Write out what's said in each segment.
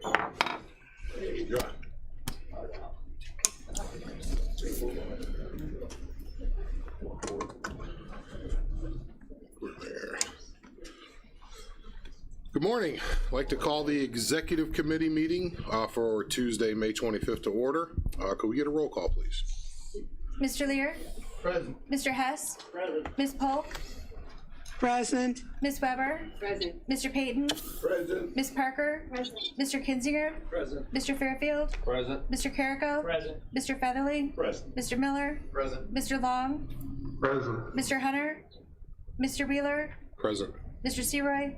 There you go. Good morning. I'd like to call the Executive Committee meeting for Tuesday, May 25th to order. Could we get a roll call, please? Mr. Lear? Present. Mr. Hess? Present. Ms. Polk? Present. Ms. Weber? Present. Mr. Payton? Present. Ms. Parker? Present. Mr. Kinzinger? Present. Mr. Fairfield? Present. Mr. Carrico? Present. Mr. Featherly? Present. Mr. Miller? Present. Mr. Long? Present. Mr. Hunter? Mr. Wheeler? Present. Mr. Seroy?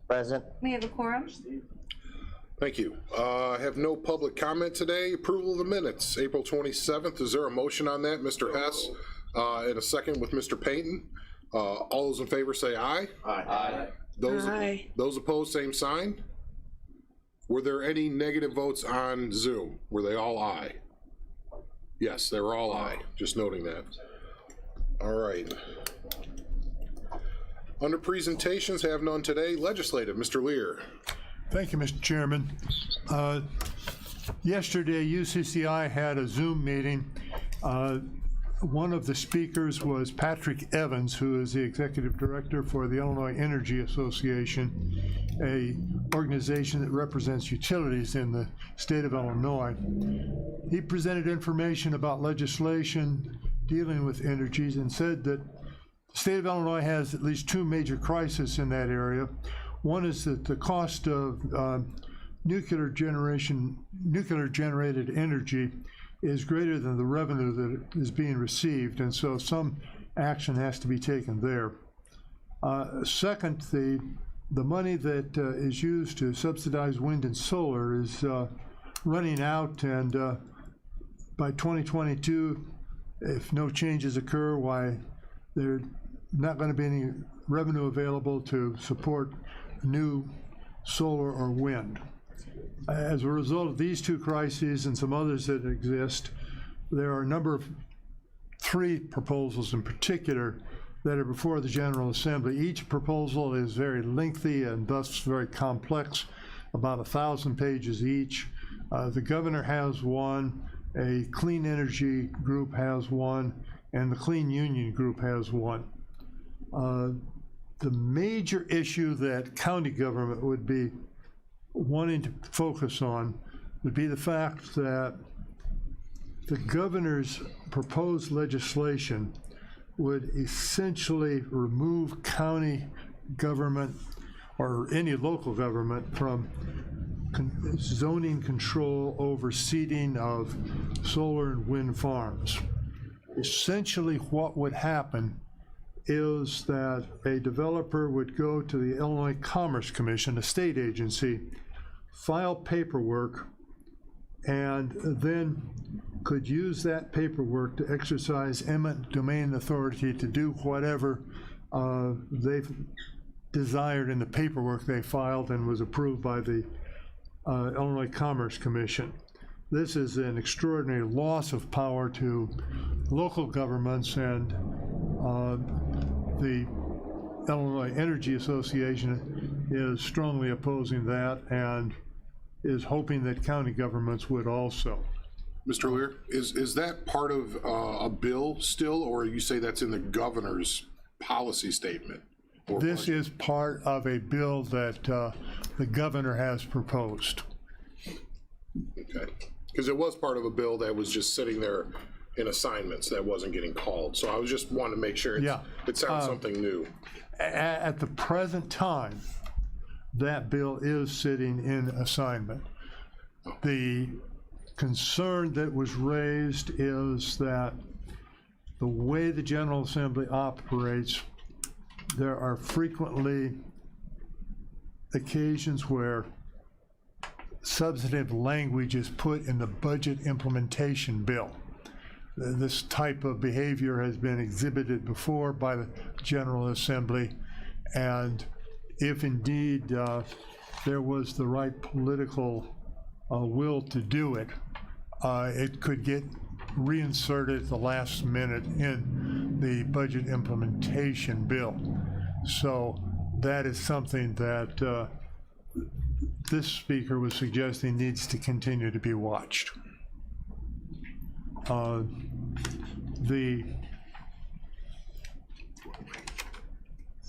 Present. We have a quorum. Thank you. I have no public comment today. Approval of the minutes, April 27th. Is there a motion on that, Mr. Hess? And a second with Mr. Payton. All those in favor say aye. Aye. Aye. Those opposed, same sign. Were there any negative votes on Zoom? Were they all aye? Yes, they were all aye. Just noting that. All right. Under presentations, have none today. Legislative, Mr. Lear. Thank you, Mr. Chairman. Yesterday, UCCI had a Zoom meeting. One of the speakers was Patrick Evans, who is the executive director for the Illinois Energy Association, an organization that represents utilities in the state of Illinois. He presented information about legislation dealing with energies and said that the state of Illinois has at least two major crises in that area. One is that the cost of nuclear generated energy is greater than the revenue that is being received, and so some action has to be taken there. Second, the money that is used to subsidize wind and solar is running out, and by 2022, if no changes occur, why there's not going to be any revenue available to support new solar or wind. As a result of these two crises and some others that exist, there are a number of three proposals in particular that are before the General Assembly. Each proposal is very lengthy and thus very complex, about 1,000 pages each. The governor has one, a clean energy group has one, and the Clean Union group has one. The major issue that county government would be wanting to focus on would be the fact that the governor's proposed legislation would essentially remove county government or any local government from zoning control over seeding of solar and wind farms. Essentially what would happen is that a developer would go to the Illinois Commerce Commission, a state agency, file paperwork, and then could use that paperwork to exercise eminent domain authority to do whatever they've desired in the paperwork they filed and was approved by the Illinois Commerce Commission. This is an extraordinary loss of power to local governments, and the Illinois Energy Association is strongly opposing that and is hoping that county governments would also. Mr. Lear, is that part of a bill still, or you say that's in the governor's policy statement? This is part of a bill that the governor has proposed. Okay, because it was part of a bill that was just sitting there in assignments that wasn't getting called. So I was just wanting to make sure it sounds something new. At the present time, that bill is sitting in assignment. The concern that was raised is that the way the General Assembly operates, there are frequently occasions where substantive language is put in the budget implementation bill. This type of behavior has been exhibited before by the General Assembly, and if indeed there was the right political will to do it, it could get reinserted at the last minute in the budget implementation bill. So that is something that this speaker was suggesting needs to continue to be watched.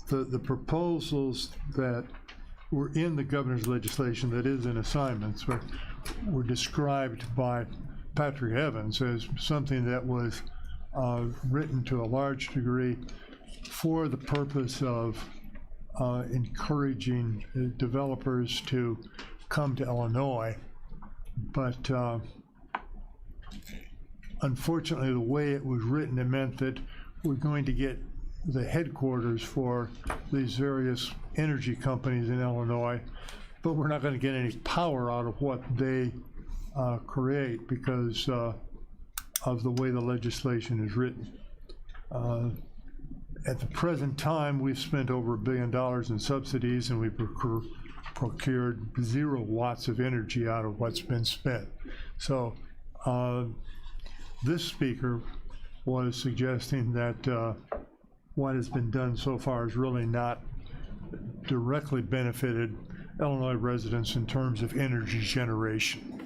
The proposals that were in the governor's legislation that is in assignments were described by Patrick Evans as something that was written to a large degree for the purpose of encouraging developers to come to Illinois. But unfortunately, the way it was written, it meant that we're going to get the headquarters for these various energy companies in Illinois, but we're not going to get any power out of what they create because of the way the legislation is written. At the present time, we've spent over $1 billion in subsidies, and we've procured 0 watts of energy out of what's been spent. So this speaker was suggesting that what has been done so far has really not directly benefited Illinois residents in terms of energy generation.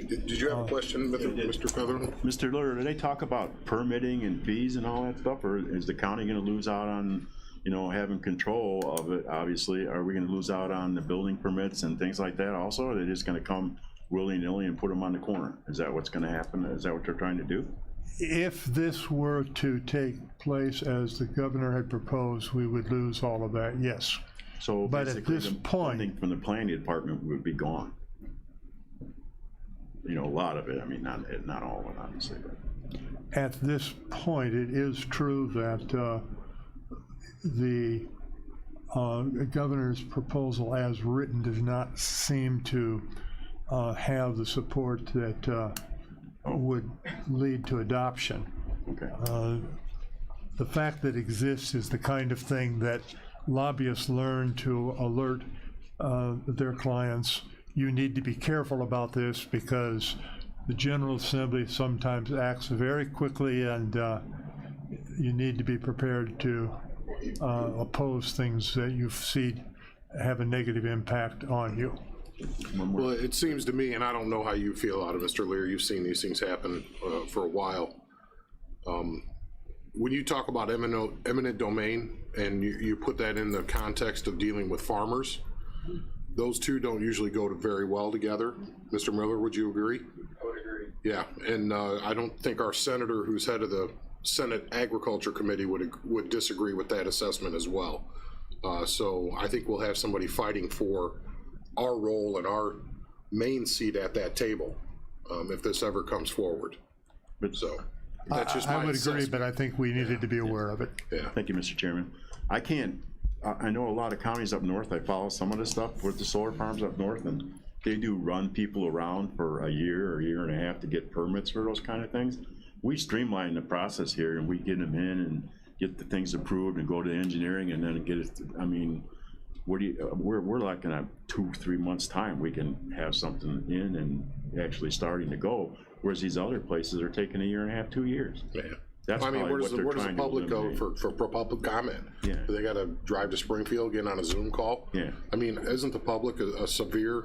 Did you have a question, Mr. Featherman? Mr. Liller, did they talk about permitting and fees and all that stuff, or is the county going to lose out on, you know, having control of it? Obviously, are we going to lose out on the building permits and things like that also, or are they just going to come willy-nilly and put them on the corner? Is that what's going to happen? Is that what they're trying to do? If this were to take place as the governor had proposed, we would lose all of that, yes. So but basically, at this the point, funding from the planning department would be gone. You know, a lot of it. I mean, not all of it, obviously. But. At this point, it is true that the governor's proposal as written does not seem to have the support that would lead to adoption. Okay. The fact that it exists is the kind of thing that lobbyists learn to alert their clients. You need to be careful about this because the General Assembly sometimes acts very quickly, and you need to be prepared to oppose things that you see have a negative impact on you. Well, it seems to me, and I don't know how you feel about it, Mr. Lear, you've seen these things happen for a while. When you talk about eminent domain and you put that in the context of dealing with farmers, those two don't usually go very well together. Mr. Miller, would you agree? I would agree. Yeah, and I don't think our senator, who's head of the Senate Agriculture Committee, would disagree with that assessment as well. So I think we'll have somebody fighting for our role and our main seat at that table if this ever comes forward. But so that's just my I would agree, assessment. but I think we needed to be aware of it. Yeah. Thank you, Mr. Chairman. I know a lot of counties up north, I follow some of this stuff with the solar farms up north, and they do run people around for a year or a year and a half to get permits for those kind of things. We streamline the process here, and we get them in and get the things approved and go to engineering and then get it. I mean, we're like in a 2-3 months time we can have something in and actually starting to go, whereas these other places are taking a year and a half, 2 years. Yeah. That's I mean, where does the public go eliminate. for public comment? Yeah. Do they got to drive to Springfield, get on a Zoom call? Yeah. I mean, isn't the public a severe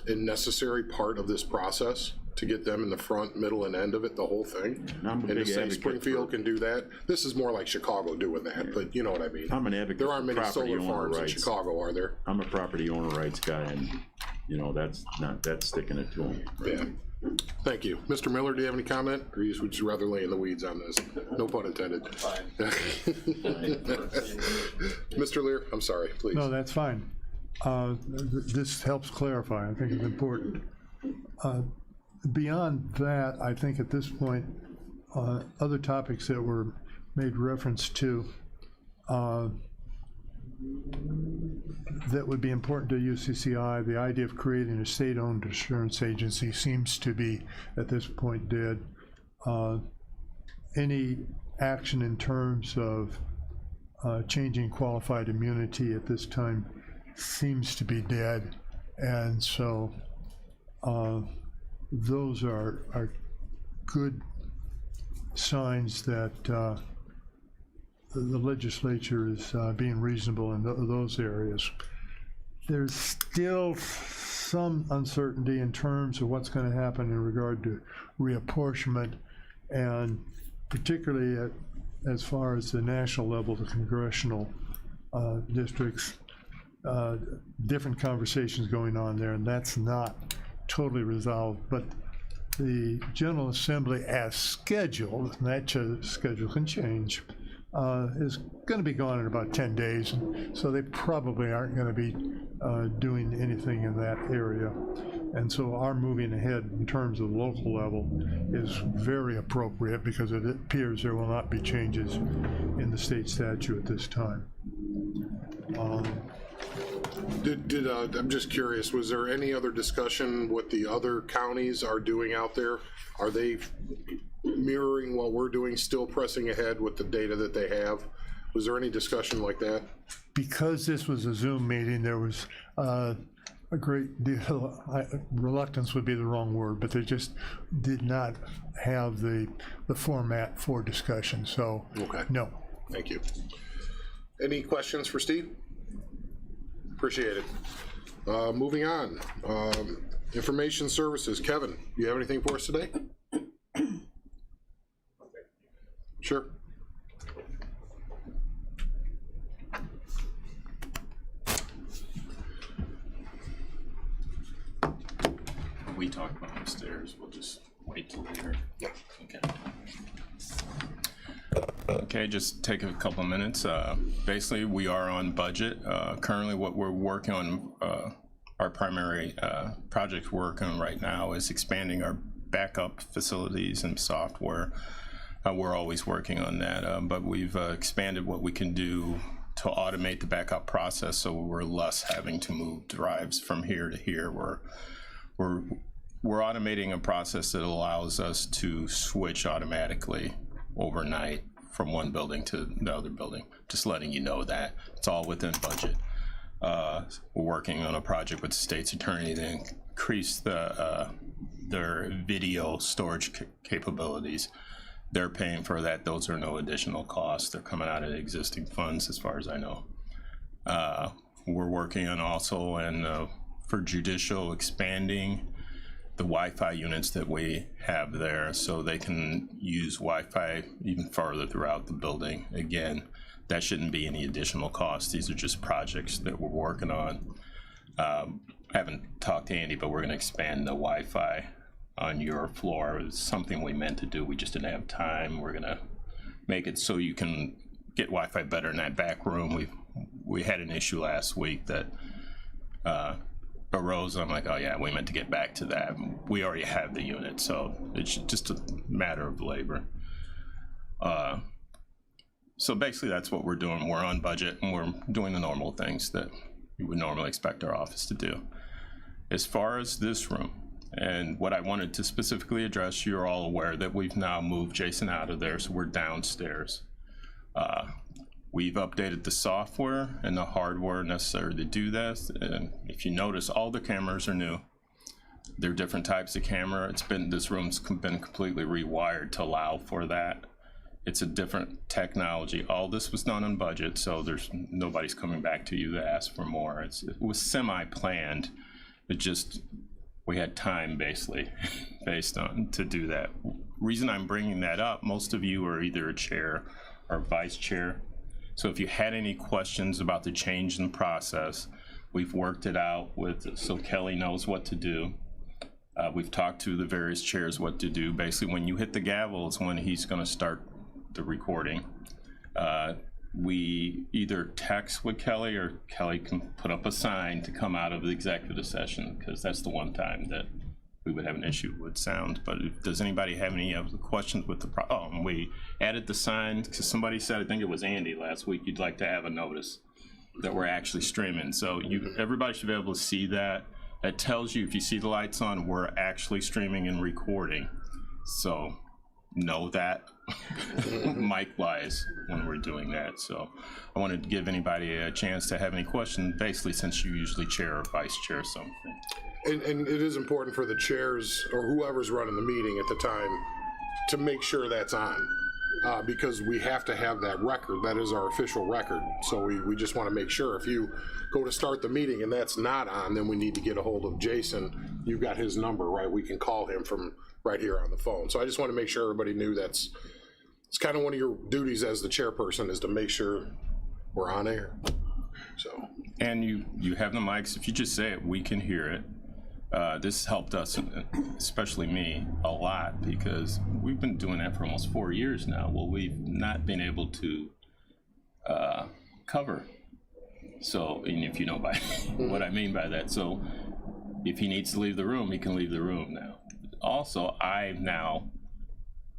and necessary part of this process to get them in the front, middle, and end of it, the whole thing? I'm a and to big say advocate Springfield for- can do that. This is more like Chicago doing that, but you know what I mean. I'm an advocate There aren't for many property solar owner farms in rights. Chicago, are there? I'm a property owner rights guy, and you know that's sticking it to them. Yeah. Thank you. Mr. Miller, do you have any comment, or would you rather lay in the weeds on this? No pun intended. Fine. Mr. Lear, I'm sorry, please. No, that's fine. This helps clarify. I think it's important. Beyond that, I think at this point, other topics that were made reference to that would be important to UCCI, the idea of creating a state-owned assurance agency seems to be, at this point, dead. Any action in terms of changing qualified immunity at this time seems to be dead, and so those are good signs that the legislature is being reasonable in those areas. there's still some uncertainty in terms of what's going to happen in regard to reapportionment, and particularly as far as the national level, the congressional districts, different conversations going on there, and that's not totally resolved. But the General Assembly, as scheduled, and that schedule can change, is going to be gone in about 10 days, so they probably aren't going to be doing anything in that area. And so our moving ahead in terms of the local level is very appropriate, because it appears there will not be changes in the state statute at this time. I'm just curious, was there any other discussion what the other counties are doing out there? Are they mirroring what we're doing, still pressing ahead with the data that they have? Was there any discussion like that? Because this was a Zoom meeting, there was a great deal, reluctance would be the wrong word, but they just did not have the format for discussion, so Okay. no. Thank you. Any questions for Steve? Appreciate it. Moving on. Information services. Kevin, you have anything for us today? Sure. We talk about upstairs, we'll just wait till later. Yeah. Okay. Okay, just take a couple minutes. Basically, we are on budget. Currently, what we're working on, our primary project we're working on right now is expanding our backup facilities and software. We're always working on that, but we've expanded what we can do to automate the backup process, so we're less having to move drives from here to here. We're automating a process that allows us to switch automatically overnight from one building to the other building. Just letting you know that it's all within budget. We're working on a project with the state's attorney to increase their video storage capabilities. They're paying for that. Those are no additional costs. They're coming out of existing funds, as far as I know. We're working on also for judicial, expanding the Wi-Fi units that we have there, so they can use Wi-Fi even farther throughout the building. Again, that shouldn't be any additional cost. These are just projects that we're working on. I haven't talked to Andy, but we're going to expand the Wi-Fi on your floor. It was something we meant to do. We just didn't have time. We're going to make it so you can get Wi-Fi better in that back room. We had an issue last week that arose. I'm like, oh yeah, we meant to get back to that. We already have the unit, so it's just a matter of labor. So basically that's what we're doing. We're on budget and we're doing the normal things that you would normally expect our office to do. As far as this room, and what I wanted to specifically address, you're all aware that we've now moved Jason out of there, so we're downstairs. We've updated the software and the hardware necessary to do this. And if you notice, all the cameras are new. They're different types of camera. This room's been completely rewired to allow for that. It's a different technology. All this was done on budget, so nobody's coming back to you to ask for more. It was semi-planned. We had time basically based on to do that. Reason I'm bringing that up, most of you are either a chair or vice chair. So if you had any questions about the change in process, we've worked it out so Kelly knows what to do. We've talked to the various chairs what to do. Basically, when you hit the gavel is when he's going to start the recording. We either text with Kelly, or Kelly can put up a sign to come out of the executive session, because that's the one time that we would have an issue with sound. But does anybody have any other questions with the we added the sign because somebody said, I think it was Andy last week, you'd like to have a notice that we're actually streaming. So everybody should be able to see that. That tells you, if you see the lights on, we're actually streaming and recording. So know that mic-wise when we're doing that. So I wanted to give anybody a chance to have any questions, basically, since you usually chair or vice chair something. And it is important for the chairs or whoever's running the meeting at the time to make sure that's on. because we have to have that record. That is our official record. So we just want to make sure if you go to start the meeting and that's not on, then we need to get a hold of Jason. You've got his number, right? We can call him from right here on the phone. So I just want to make sure everybody knew it's kind of one of your duties as the chairperson is to make sure we're on air. So. And you have the mics. If you just say it, we can hear it. This helped us, especially me, a lot because we've been doing that for almost 4 years now. Well, we've not been able to cover. So, and if you know by what I mean by that. So if he needs to leave the room, he can leave the room now. Also, I now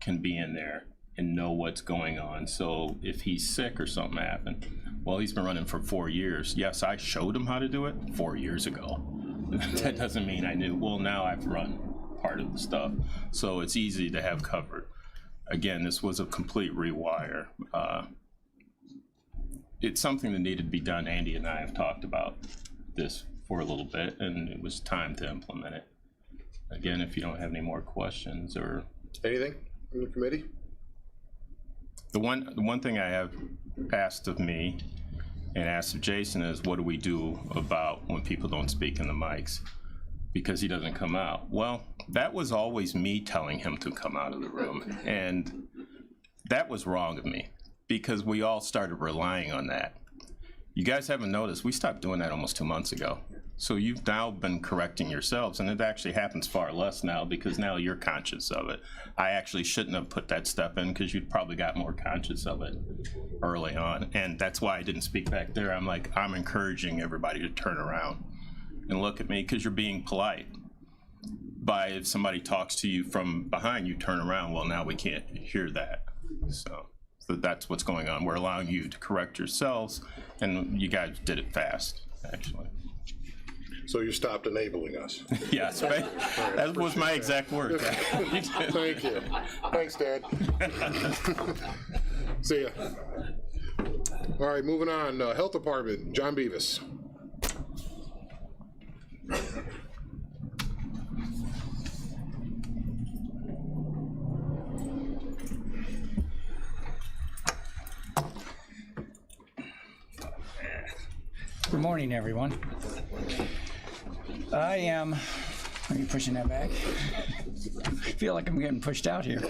can be in there and know what's going on. So if he's sick or something happened, well, he's been running for 4 years. Yes, I showed him how to do it 4 years ago. That doesn't mean I knew. Well, now I've run part of the stuff. So it's easy to have covered. Again, this was a complete rewire. It's something that needed to be done. Andy and I have talked about this for a little bit, and it was time to implement it. Again, if you don't have any more questions or Anything from the committee? the one thing I have asked of me and asked of Jason is, what do we do about when people don't speak in the mics because he doesn't come out? Well, that was always me telling him to come out of the room, and that was wrong of me because we all started relying on that. You guys haven't noticed, we stopped doing that almost 2 months ago. So you've now been correcting yourselves, and it actually happens far less now because now you're conscious of it. I actually shouldn't have put that step in because you'd probably got more conscious of it early on, and that's why I didn't speak back there. I'm like, I'm encouraging everybody to turn around and look at me because you're being polite. If somebody talks to you from behind, you turn around, well, now we can't hear that. So that's what's going on. We're allowing you to correct yourselves, and you guys did it fast, actually. So you stopped enabling us. Yes, right? That was my exact word. Thank you. Thanks, Dad. See ya. All right, moving on. Health Department, John Beavis. Good morning, everyone. Are you pushing that back? I feel like I'm getting pushed out here.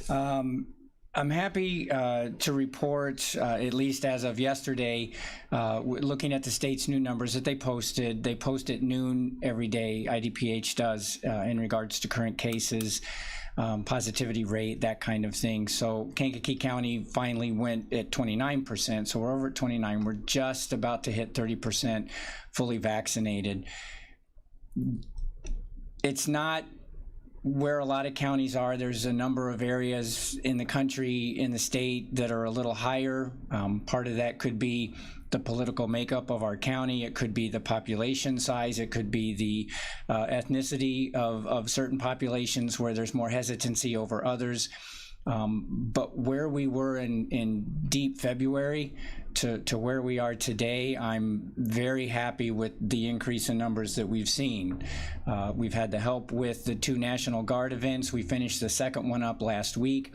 I'm happy to report, at least as of yesterday, looking at the state's new numbers that they post at noon every day, IDPH does, in regards to current cases, positivity rate, that kind of thing. So Kankakee County finally went at 29%, so we're over at 29. We're just about to hit 30% fully vaccinated. It's not where a lot of counties are. There's a number of areas in the country, in the state, that are a little higher. Part of that could be the political makeup of our county. It could be the population size. It could be the ethnicity of certain populations where there's more hesitancy over others. But where we were in deep February to where we are today, I'm very happy with the increase in numbers that we've seen. We've had the help with the 2 National Guard events. We finished the second one up last week.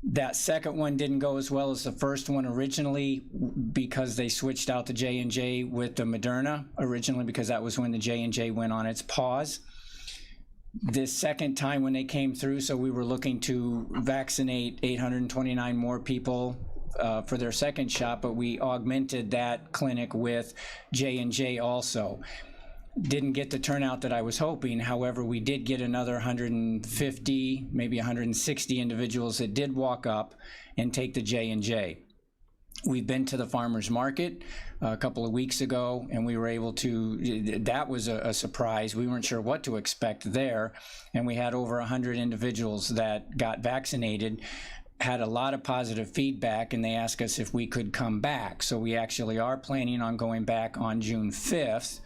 That second one didn't go as well as the first one originally because they switched out the J&J with the Moderna originally, because that was when the J&J went on its pause. This second time when they came through, so we were looking to vaccinate 829 more people for their second shot, but we augmented that clinic with J&J also. Didn't get the turnout that I was hoping. However, we did get another 150, maybe 160 individuals that did walk up and take the J&J. We've been to the farmers market a couple of weeks ago, and we were able to, that was a surprise. We weren't sure what to expect there, and we had over 100 individuals that got vaccinated, had a lot of positive feedback, and they asked us if we could come back. So we actually are planning on going back on June 5th.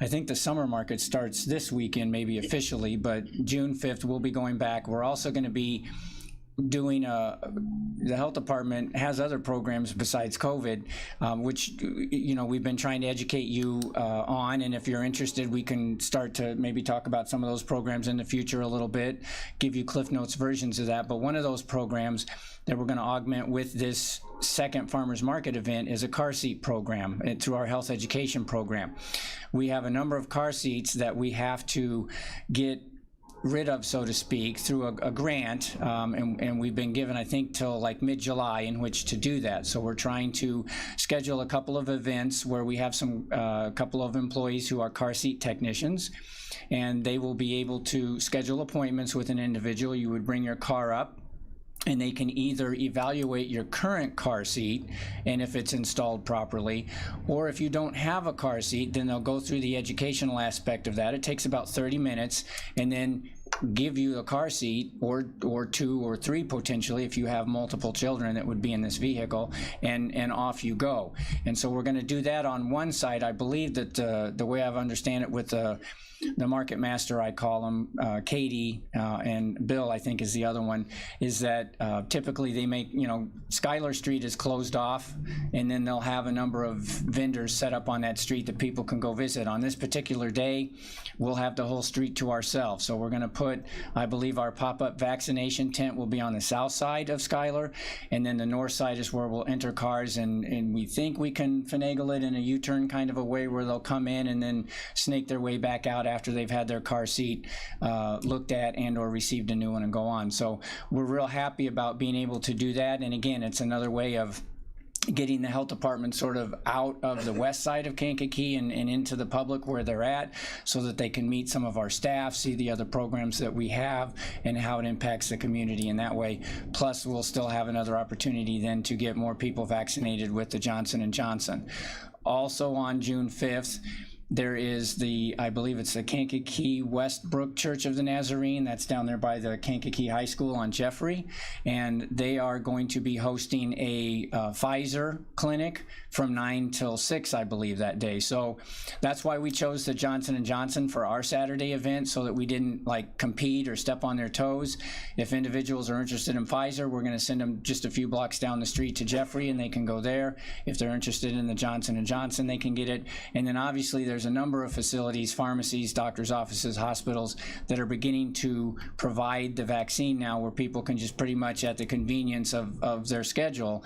I think the summer market starts this weekend, maybe officially, but June 5th we'll be going back. We're also going to be doing the health department has other programs besides COVID, which, you know, we've been trying to educate you on, and if you're interested, we can start to maybe talk about some of those programs in the future a little bit, give you Cliff Notes versions of that. But one of those programs that we're going to augment with this second farmers market event is a car seat program through our health education program. We have a number of car seats that we have to get rid of, so to speak, through a grant, and we've been given, I think, till like mid-July in which to do that. So we're trying to schedule a couple of events where we have some couple of employees who are car seat technicians, and they will be able to schedule appointments with an individual. You would bring your car up, and they can either evaluate your current car seat and if it's installed properly, or if you don't have a car seat, then they'll go through the educational aspect of that. It takes about 30 minutes, and then give you a car seat, or 2 or 3 potentially if you have multiple children that would be in this vehicle, and off you go. And so we're going to do that on one side. I believe that the way I understand it with the market master, I call them, Katie and Bill, I think is the other one, is that typically they make, you know, Schuyler Street is closed off, and then they'll have a number of vendors set up on that street that people can go visit. On this particular day, we'll have the whole street to ourselves. So we're going to put, I believe our pop-up vaccination tent will be on the south side of Schuyler, and then the north side is where we'll enter cars, and we think we can finagle it in a U-turn kind of a way where they'll come in and then snake their way back out after they've had their car seat looked at and or received a new one and go on. So we're real happy about being able to do that. And again, it's another way of getting the health department sort of out of the west side of Kankakee and into the public where they're at, so that they can meet some of our staff, see the other programs that we have and how it impacts the community in that way. Plus, we'll still have another opportunity then to get more people vaccinated with the Johnson & Johnson. Also on June 5th, there is I believe it's the Kankakee Westbrook Church of the Nazarene. That's down there by the Kankakee High School on Jeffrey. And they are going to be hosting a Pfizer clinic from 9 till 6, I believe, that day. So that's why we chose the Johnson & Johnson for our Saturday event, so that we didn't like compete or step on their toes. If individuals are interested in Pfizer, we're going to send them just a few blocks down the street to Jeffrey, and they can go there. If they're interested in the Johnson & Johnson, they can get it. And then obviously there's a number of facilities, pharmacies, doctors' offices, hospitals that are beginning to provide the vaccine now, where people can just pretty much at the convenience of their schedule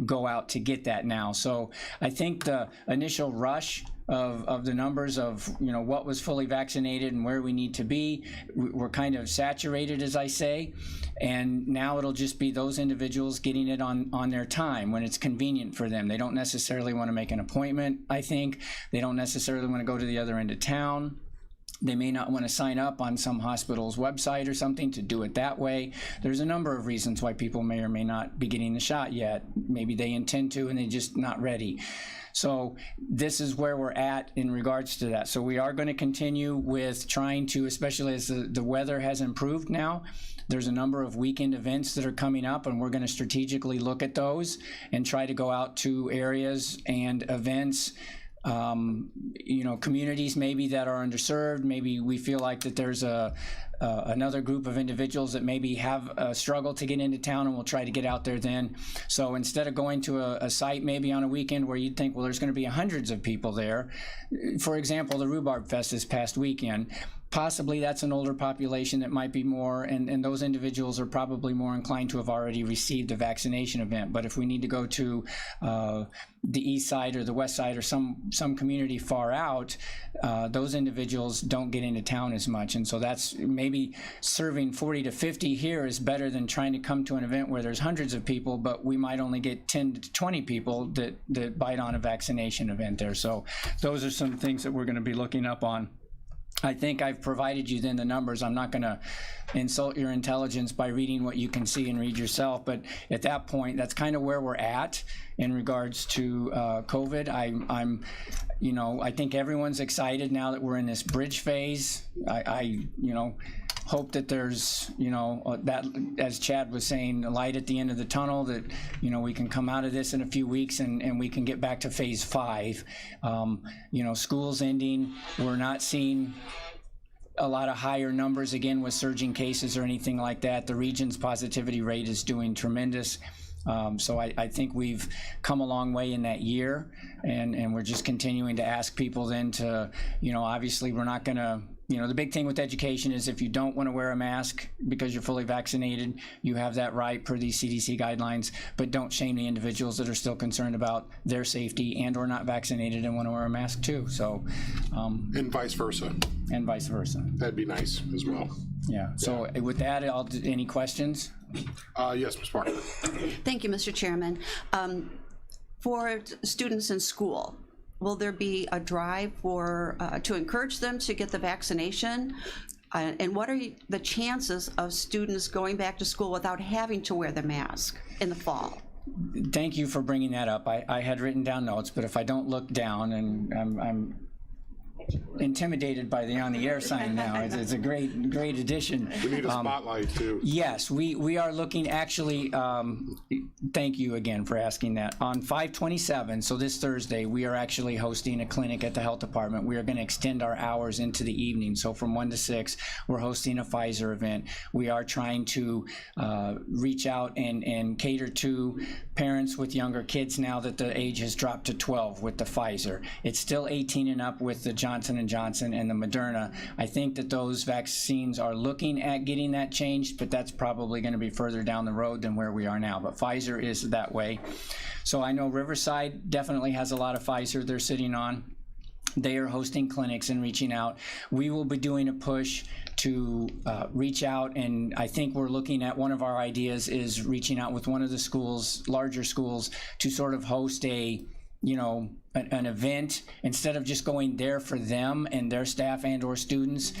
go out to get that now. So I think the initial rush of the numbers of, you know, what was fully vaccinated and where we need to be, we're kind of saturated, as I say, and now it'll just be those individuals getting it on their time when it's convenient for them. They don't necessarily want to make an appointment, I think. They don't necessarily want to go to the other end of town. They may not want to sign up on some hospital's website or something to do it that way. There's a number of reasons why people may or may not be getting the shot yet. Maybe they intend to and they're just not ready. So this is where we're at in regards to that. So we are going to continue with trying to, especially as the weather has improved now, there's a number of weekend events that are coming up, and we're going to strategically look at those and try to go out to areas and events, you know, communities maybe that are underserved. Maybe we feel like that there's another group of individuals that maybe have a struggle to get into town, and we'll try to get out there then. So instead of going to a site maybe on a weekend where you'd think, well, there's going to be hundreds of people there. For example, the Rhubarb Fest this past weekend, possibly that's an older population that might be more, and those individuals are probably more inclined to have already received a vaccination event. But if we need to go to the east side or the west side or some community far out, those individuals don't get into town as much. And so that's maybe serving 40 to 50 here is better than trying to come to an event where there's hundreds of people, but we might only get 10 to 20 people that bite on a vaccination event there. So those are some things that we're going to be looking up on. I think I've provided you then the numbers. I'm not going to insult your intelligence by reading what you can see and read yourself, but at that point, that's kind of where we're at in regards to COVID. I'm, you know, I think everyone's excited now that we're in this bridge phase. I you know, hope that there's, you know, that, as Chad was saying, a light at the end of the tunnel, that, you know, we can come out of this in a few weeks and we can get back to phase 5. You know, school's ending. We're not seeing a lot of higher numbers, again, with surging cases or anything like that. The region's positivity rate is doing tremendous. So I think we've come a long way in that year, and we're just continuing to ask people then to, obviously we're not going to, the big thing with education is if you don't want to wear a mask because you're fully vaccinated, you have that right per these CDC guidelines, but don't shame the individuals that are still concerned about their safety and or not vaccinated and want to wear a mask too. So, And vice versa. and vice versa. That'd be nice as well. Yeah. So with that, any questions? Yes, Ms. Parker. Thank you, Mr. Chairman. For students in school, will there be a drive to encourage them to get the vaccination? And what are the chances of students going back to school without having to wear the mask in the fall? Thank you for bringing that up. I had written down notes, but if I don't look down, and I'm intimidated by the on the air sign now. It's a great addition. We need a spotlight too. Yes, we are looking actually, thank you again for asking that. On 5/27, so this Thursday, we are actually hosting a clinic at the health department. We are going to extend our hours into the evening. So from 1 to 6, we're hosting a Pfizer event. We are trying to reach out and cater to parents with younger kids now that the age has dropped to 12 with the Pfizer. It's still 18 and up with the Johnson & Johnson and the Moderna. I think that those vaccines are looking at getting that changed, but that's probably going to be further down the road than where we are now. But Pfizer is that way. So I know Riverside definitely has a lot of Pfizer they're sitting on. They are hosting clinics and reaching out. We will be doing a push to reach out, and I think we're looking at one of our ideas is reaching out with one of the schools, larger schools, to sort of host an event instead of just going there for them and their staff and or students,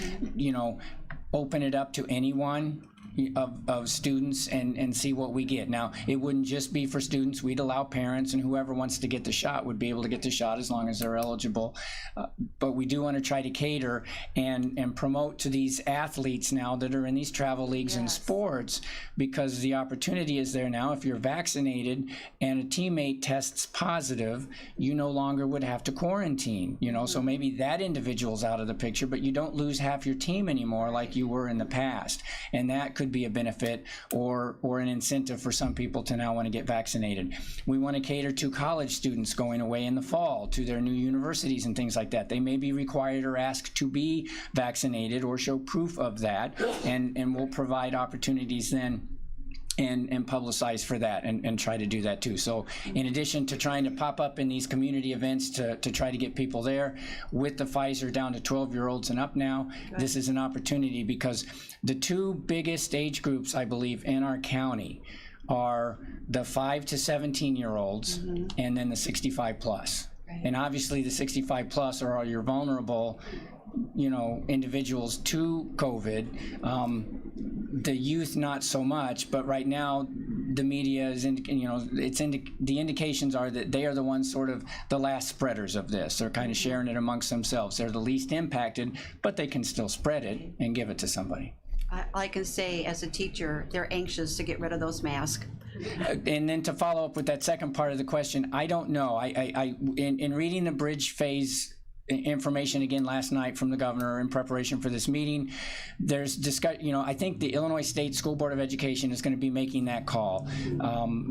open it up to anyone of students and see what we get. Now, it wouldn't just be for students. We'd allow parents, and whoever wants to get the shot would be able to get the shot as long as they're eligible. But we do want to try to cater and promote to these athletes now that are in these travel leagues and sports, because the opportunity is there now. If you're vaccinated and a teammate tests positive, you no longer would have to quarantine, so maybe that individual's out of the picture, but you don't lose half your team anymore like you were in the past. And that could be a benefit or an incentive for some people to now want to get vaccinated. We want to cater to college students going away in the fall to their new universities and things like that. They may be required or asked to be vaccinated or show proof of that, and we'll provide opportunities then and publicize for that and try to do that too. So in addition to trying to pop up in these community events to try to get people there, with the Pfizer down to 12-year-olds and up now, this is an opportunity, because the two biggest age groups, I believe, in our county are the 5 to 17-year-olds and then the 65 plus. And obviously the 65 plus are all your vulnerable individuals to COVID. The youth not so much, but right now the media is the indications are that they are the ones sort of the last spreaders of this. They're kind of sharing it amongst themselves. They're the least impacted, but they can still spread it and give it to somebody. I can say as a teacher, they're anxious to get rid of those masks. And then to follow up with that second part of the question, I don't know. In reading the bridge phase information again last night from the governor in preparation for this meeting, there's I think the Illinois State School Board of Education is going to be making that call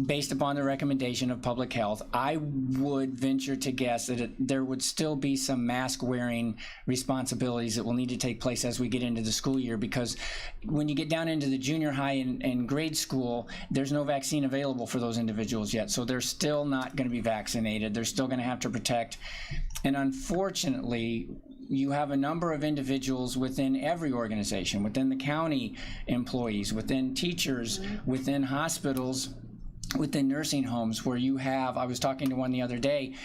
based upon the recommendation of public health. I would venture to guess that there would still be some mask wearing responsibilities that will need to take place as we get into the school year, because when you get down into the junior high and grade school, there's no vaccine available for those individuals yet. So they're still not going to be vaccinated. They're still going to have to protect. And unfortunately, you have a number of individuals within every organization, within the county employees, within teachers, within hospitals, within nursing homes, where you have, I was talking to one the other day,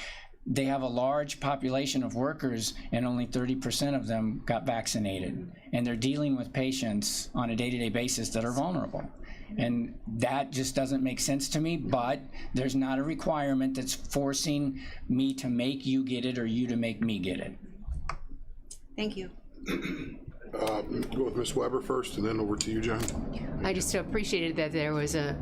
they have a large population of workers and only 30% of them got vaccinated. And they're dealing with patients on a day-to-day basis that are vulnerable. And that just doesn't make sense to me, but there's not a requirement that's forcing me to make you get it or you to make me get it. Thank you. Go with Ms. Weber first, and then over to you, John. I just appreciated that there was a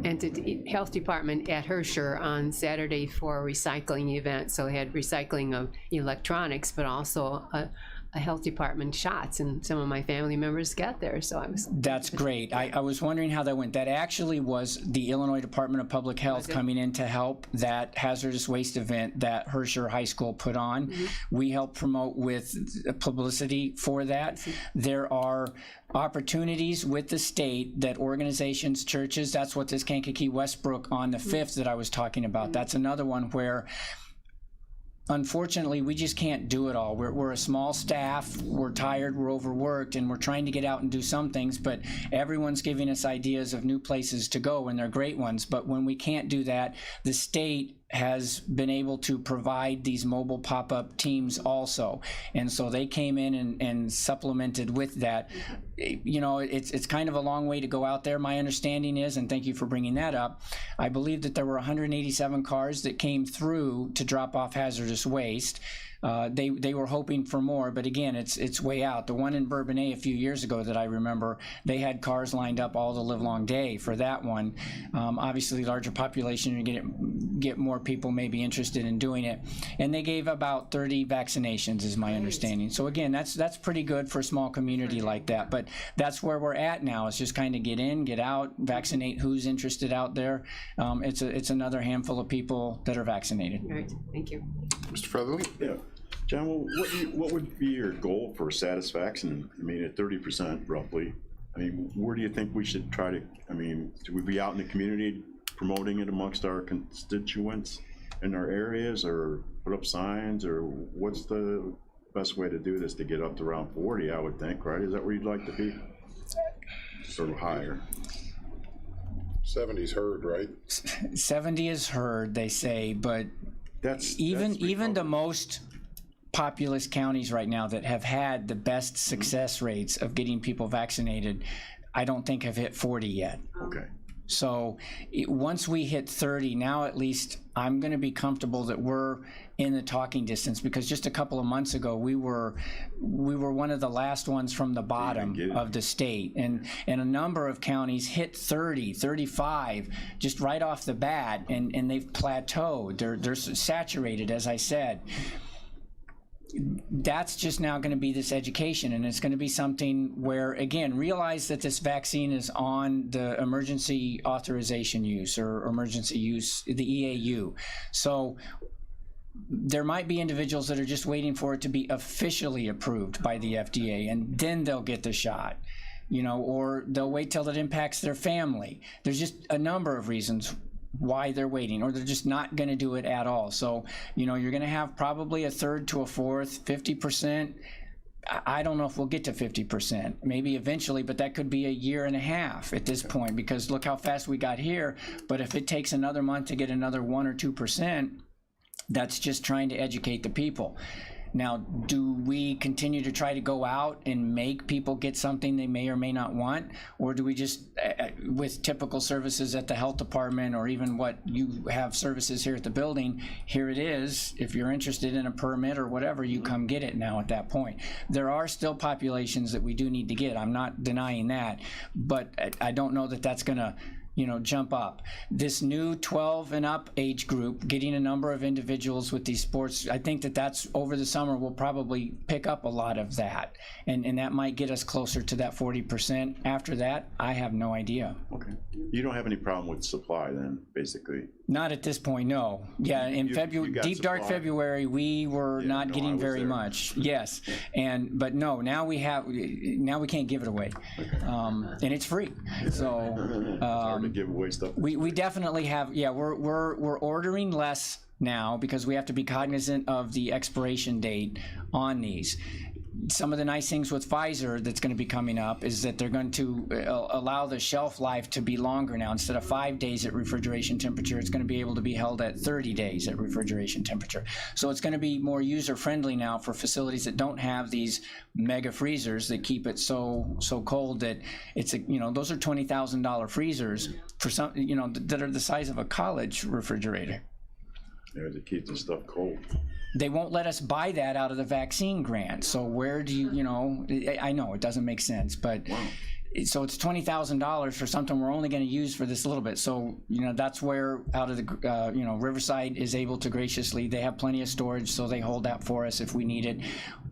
health department at Herscher on Saturday for a recycling event. So they had recycling of electronics, but also health department shots, and some of my family members got there, so I was. That's great. I was wondering how that went. That actually was the Illinois Department of Public Health coming in to help that hazardous waste event that Herscher High School put on. We helped promote with publicity for that. There are opportunities with the state that organizations, churches, that's what this Kankakee Westbrook on the 5th that I was talking about. That's another one where unfortunately, we just can't do it all. We're a small staff, we're tired, we're overworked, and we're trying to get out and do some things, but everyone's giving us ideas of new places to go, and they're great ones. But when we can't do that, the state has been able to provide these mobile pop-up teams also. And so they came in and supplemented with that. You know, it's kind of a long way to go out there. My understanding is, and thank you for bringing that up, I believe that there were 187 cars that came through to drop off hazardous waste. They were hoping for more, but again, it's way out. The one in Bourbonnais a few years ago that I remember, they had cars lined up all the livelong day for that one. Obviously, larger population, you get more people maybe interested in doing it. And they gave about 30 vaccinations, is my understanding. So again, that's pretty good for a small community like that. But that's where we're at now. It's just kind of get in, get out, vaccinate who's interested out there. It's another handful of people that are vaccinated. All right, thank you. Mr. Featherly? Yeah. John, well, what would be your goal for satisfaction? I mean, at 30% roughly. I mean, where do you think we should try to, I mean, should we be out in the community promoting it amongst our constituents in our areas, or put up signs, or what's the best way to do this to get up to around 40, I would think, right? Is that where you'd like to be? Sort of higher. 70's heard, right? 70 is heard, they say, but That's even the most populous counties right now that have had the best success rates of getting people vaccinated, I don't think have hit 40 yet. Okay. So once we hit 30, now at least I'm going to be comfortable that we're in the talking distance, because just a couple of months ago we were one of the last ones from the bottom of the state, and a number of counties hit 30, 35 just right off the bat, and they've plateaued. They're saturated, as I said. That's just now going to be this education, and it's going to be something where, again, realize that this vaccine is on the emergency authorization use, or emergency use, the EAU. So there might be individuals that are just waiting for it to be officially approved by the FDA, and then they'll get the shot, you know, or they'll wait till it impacts their family. There's just a number of reasons why they're waiting, or they're just not going to do it at all. So, you know, you're going to have probably a third to a fourth, 50%. I don't know if we'll get to 50%, maybe eventually, but that could be a year and a half at this point, because look how fast we got here. But if it takes another month to get another 1 or 2%, that's just trying to educate the people. Now, do we continue to try to go out and make people get something they may or may not want? Or do we just, with typical services at the health department, or even what you have services here at the building, here it is. If you're interested in a permit or whatever, you come get it now at that point. There are still populations that we do need to get. I'm not denying that. But I don't know that that's going to, you know, jump up. This new 12 and up age group, getting a number of individuals with these sports, I think that's over the summer we'll probably pick up a lot of that, and that might get us closer to that 40%. After that, I have no idea. Okay. You don't have any problem with supply then, basically? Not at this point, no. Yeah, in February, deep dark February, we were not getting very much. Yes, but no, now we can't give it away, and it's free. So hard to give away stuff. We definitely have. Yeah, we're ordering less now because we have to be cognizant of the expiration date on these. Some of the nice things with Pfizer that's going to be coming up is that they're going to allow the shelf life to be longer now. Instead of 5 days at refrigeration temperature, it's going to be able to be held at 30 days at refrigeration temperature. So it's going to be more user-friendly now for facilities that don't have these mega freezers that keep it so cold that it's those are $20,000 freezers for some, that are the size of a college refrigerator. Yeah, to keep the stuff cold. They won't let us buy that out of the vaccine grant. So where do I know it doesn't make sense, but wow. So it's $20,000 for something we're only going to use for this little bit. So, that's where out of the, Riverside is able to graciously, they have plenty of storage, so they hold that for us if we need it.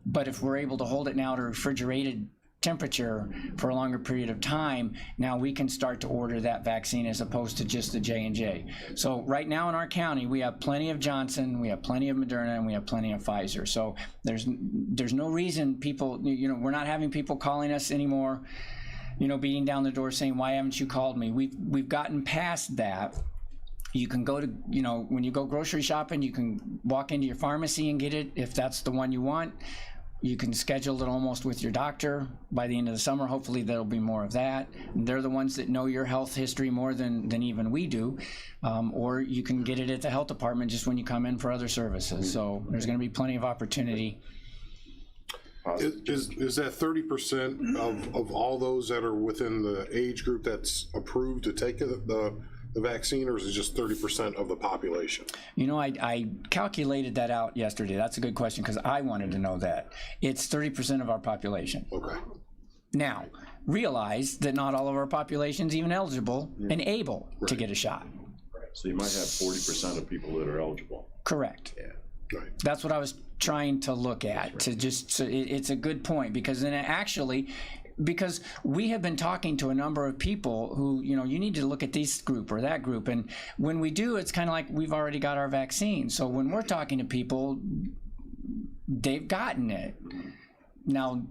But if we're able to hold it now at a refrigerated temperature for a longer period of time, now we can start to order that vaccine as opposed to just the J&J. So right now in our county, we have plenty of Johnson, we have plenty of Moderna, and we have plenty of Pfizer. So there's no reason people, we're not having people calling us anymore, beating down the door saying, why haven't you called me? We've gotten past that. You can go to, when you go grocery shopping, you can walk into your pharmacy and get it if that's the one you want. You can schedule it almost with your doctor by the end of the summer. Hopefully there'll be more of that. And they're the ones that know your health history more than even we do. Or you can get it at the health department just when you come in for other services. So there's going to be plenty of opportunity. Is that 30% of all those that are within the age group that's approved to take the vaccine, or is it just 30% of the population? I calculated that out yesterday. That's a good question because I wanted to know that. It's 30% of our population. Okay. Now, realize that not all of our population is even eligible and able to get a shot. So you might have 40% of people that are eligible. Correct. Yeah. Right. That's what I was trying to look at. To just, so it's a good point because then because we have been talking to a number of people who, you need to look at this group or that group. And when we do, it's kind of like we've already got our vaccine. So when we're talking to people, they've gotten it. Now,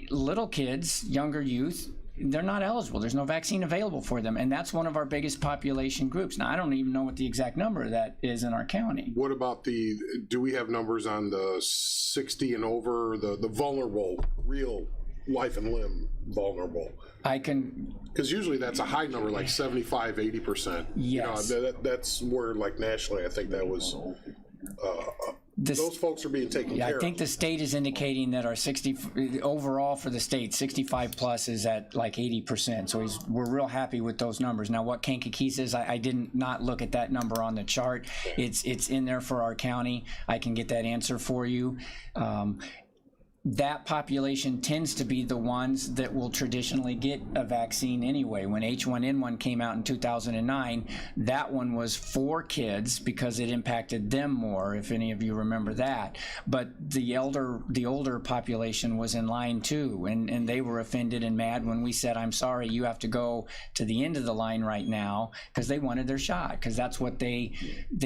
little kids, younger youth, they're not eligible. There's no vaccine available for them. And that's one of our biggest population groups. Now, I don't even know what the exact number of that is in our county. What about do we have numbers on the 60 and over, the vulnerable, real life and limb vulnerable? I can, because usually that's a high number, like 75, 80%. Yes. That's where, like, nationally, I think that was those folks are being taken care of. I think the state is indicating that our 60 overall for the state, 65 plus is at like 80%. So we're real happy with those numbers. Now, what Kanke says, I did not look at that number on the chart. It's in there for our county. I can get that answer for you. That population tends to be the ones that will traditionally get a vaccine anyway. When H1N1 came out in 2009, that one was for kids because it impacted them more, if any of you remember that. But the older population was in line too, and they were offended and mad when we said, I'm sorry, you have to go to the end of the line right now, because they wanted their shot, because that's what they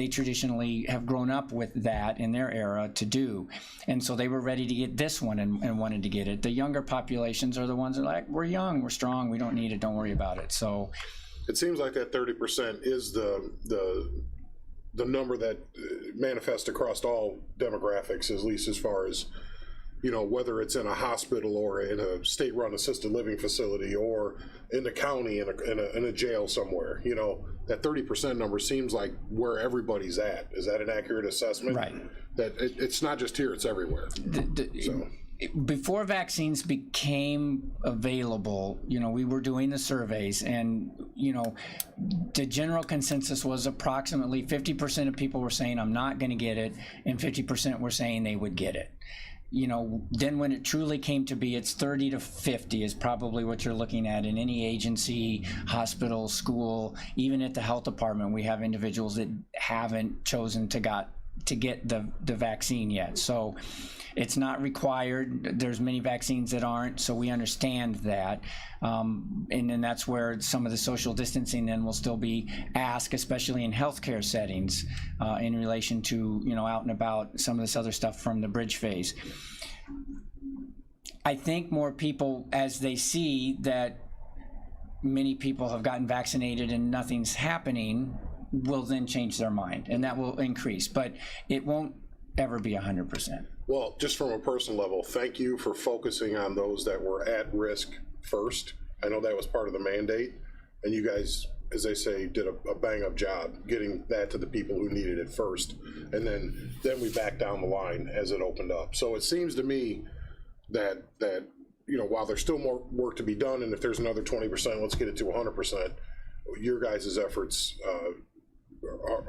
traditionally have grown up with that in their era to do. And so they were ready to get this one and wanted to get it. The younger populations are the ones that are like, we're young, we're strong, we don't need it, don't worry about it. So it seems like that 30% is the number that manifests across all demographics, at least as far as, whether it's in a hospital or in a state-run assisted living facility or in the county in a jail somewhere. That 30% number seems like where everybody's at. Is that an accurate assessment? Right. That it's not just here, it's everywhere. Before vaccines became available, we were doing the surveys, and the general consensus was approximately 50% of people were saying I'm not going to get it, and 50% were saying they would get it. Then when it truly came to be, it's 30 to 50 is probably what you're looking at in any agency, hospital, school, even at the health department. We have individuals that haven't chosen to get the vaccine yet. So it's not required. There's many vaccines that aren't, so we understand that. And then that's where some of the social distancing then will still be asked, especially in healthcare settings, in relation to, out and about, some of this other stuff from the bridge phase. I think more people, as they see that many people have gotten vaccinated and nothing's happening, will then change their mind, and that will increase, but it won't ever be 100%. Well, just from a personal level, thank you for focusing on those that were at risk first. I know that was part of the mandate, and you guys, as they say, did a bang-up job getting that to the people who needed it first, and then we backed down the line as it opened up. So it seems to me that while there's still more work to be done, and if there's another 20%, let's get it to 100%, your guys' efforts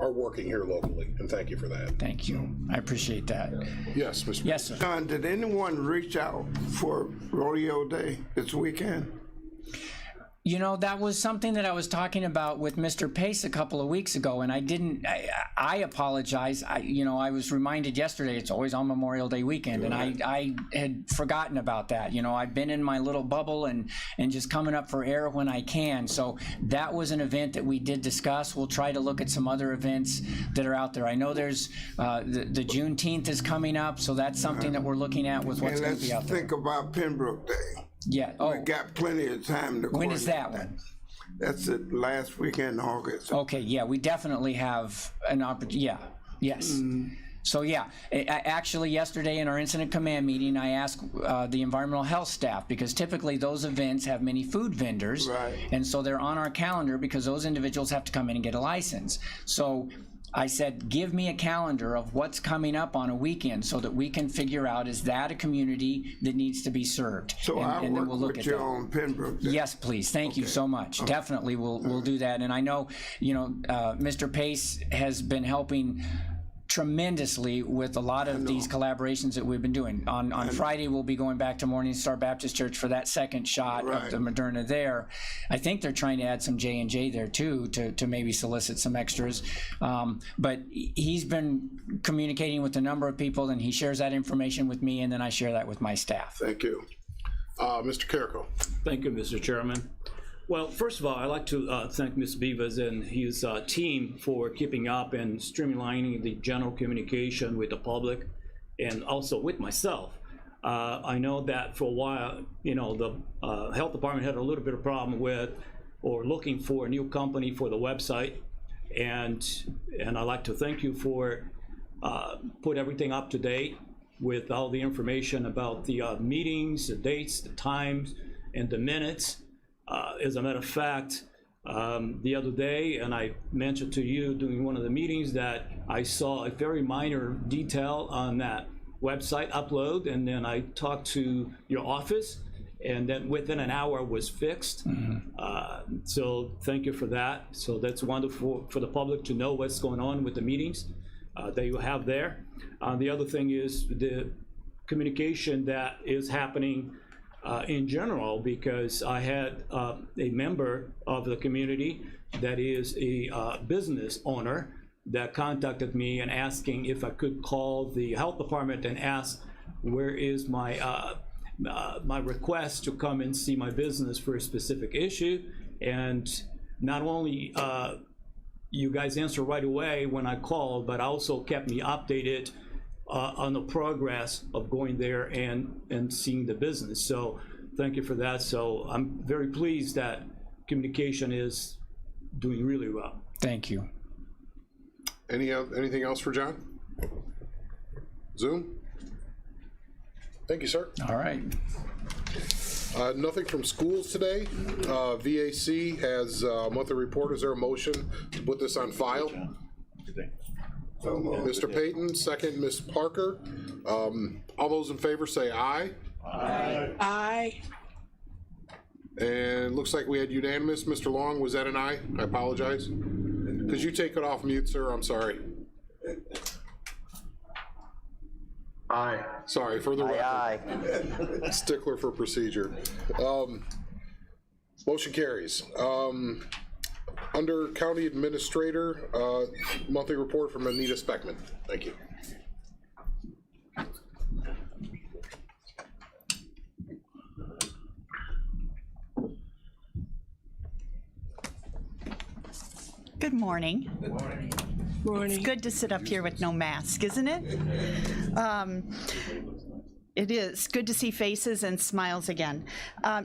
are working here locally, and thank you for that. Thank you. I appreciate that. Yes, Mr. Yes, sir. John, did anyone reach out for Rodeo Day this weekend? You know, that was something that I was talking about with Mr. Pace a couple of weeks ago, and I apologize. I was reminded yesterday it's always on Memorial Day weekend, and I had forgotten about that. You know, I've been in my little bubble and just coming up for air when I can. So that was an event that we did discuss. We'll try to look at some other events that are out there. I know there's the Juneteenth is coming up, so that's something that we're looking at with what's going to be out there. Think about Pembroke Day. Yeah. Oh, We got plenty of time to. when is that coordinate one? That's the last weekend in August. Okay, yeah, we definitely have an opportunity. Yeah, yes. So yeah, actually yesterday in our incident command meeting, I asked the environmental health staff, because typically those events have many food vendors. Right. And so they're on our calendar because those individuals have to come in and get a license. So I said, give me a calendar of what's coming up on a weekend so that we can figure out, is that a community that needs to be served? So and I then work we'll look with at you that. on Pembroke Day. Yes, please. Thank you so much. Definitely, we'll do that. And I know, Mr. Pace has been helping tremendously with a lot of these collaborations that we've been doing. On Friday, we'll be going back to Morning Star Baptist Church for that second shot of the Moderna there. I think they're trying to add some J&J there too, to maybe solicit some extras. But he's been communicating with a number of people, and he shares that information with me, and then I share that with my staff. Thank you. Mr. Carrico. Thank you, Mr. Chairman. Well, first of all, I'd like to thank Ms. Beavers and his team for keeping up and streamlining the general communication with the public and also with myself. I know that for a while, the health department had a little bit of problem with or looking for a new company for the website. And I'd like to thank you for put everything up to date with all the information about the meetings, the dates, the times, and the minutes. As a matter of fact, the other day, and I mentioned to you during one of the meetings that I saw a very minor detail on that website upload, and then I talked to your office, and then within an hour was fixed. So thank you for that. So that's wonderful for the public to know what's going on with the meetings that you have there. The other thing is the communication that is happening in general, because I had a member of the community that is a business owner that contacted me and asking if I could call the health department and ask where is my my request to come and see my business for a specific issue. And not only you guys answer right away when I called, but also kept me updated on the progress of going there and seeing the business. So thank you for that. So I'm very pleased that communication is doing really well. Thank you. Anything else for John? Zoom? Thank you, sir. All right. Nothing from schools today. VAC has a monthly report. Is there a motion to put this on file? Mr. Payton, second, Ms. Parker. All those in favor say aye. Aye. Aye. And it looks like we had unanimous. Mr. Long, was that an aye? I apologize. Could you take it off mute, sir? I'm sorry. Aye. Sorry, for the record. Stickler for procedure. Motion carries. Under County Administrator, monthly report from Anita Speckman. Thank you. Good morning. Good morning. It's good to sit up here with no mask, isn't it? It is good to see faces and smiles again.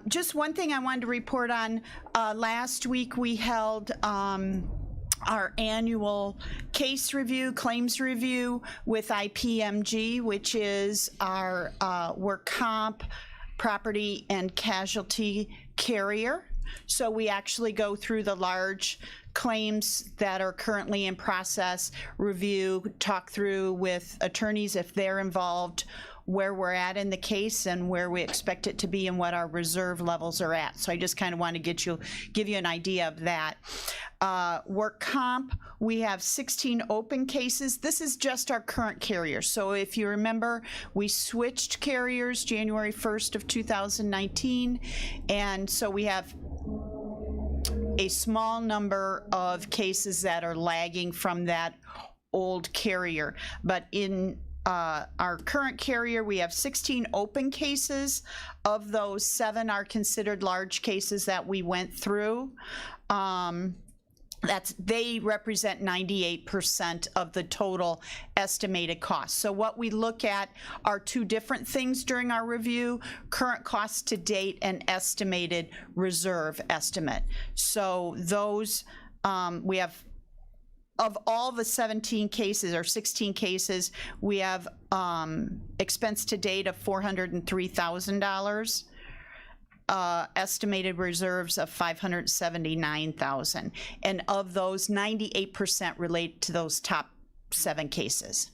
Just one thing I wanted to report on. Last week we held our annual case review, claims review with IPMG, which is our work comp, property, and casualty carrier. So we actually go through the large claims that are currently in process, review, talk through with attorneys if they're involved, where we're at in the case and where we expect it to be and what our reserve levels are at. So I just kind of want to give you an idea of that. Work comp, we have 16 open cases. This is just our current carrier. So if you remember, we switched carriers January 1st of 2019. And so we have a small number of cases that are lagging from that old carrier. But in our current carrier, we have 16 open cases. Of those, 7 are considered large cases that we went through. They represent 98% of the total estimated cost. So what we look at are 2 different things during our review: current costs to date and estimated reserve estimate. So those, we have, of all the 17 cases or 16 cases, we have expense to date of $403,000. Estimated reserves of $579,000, and of those, 98% relate to those top 7 cases.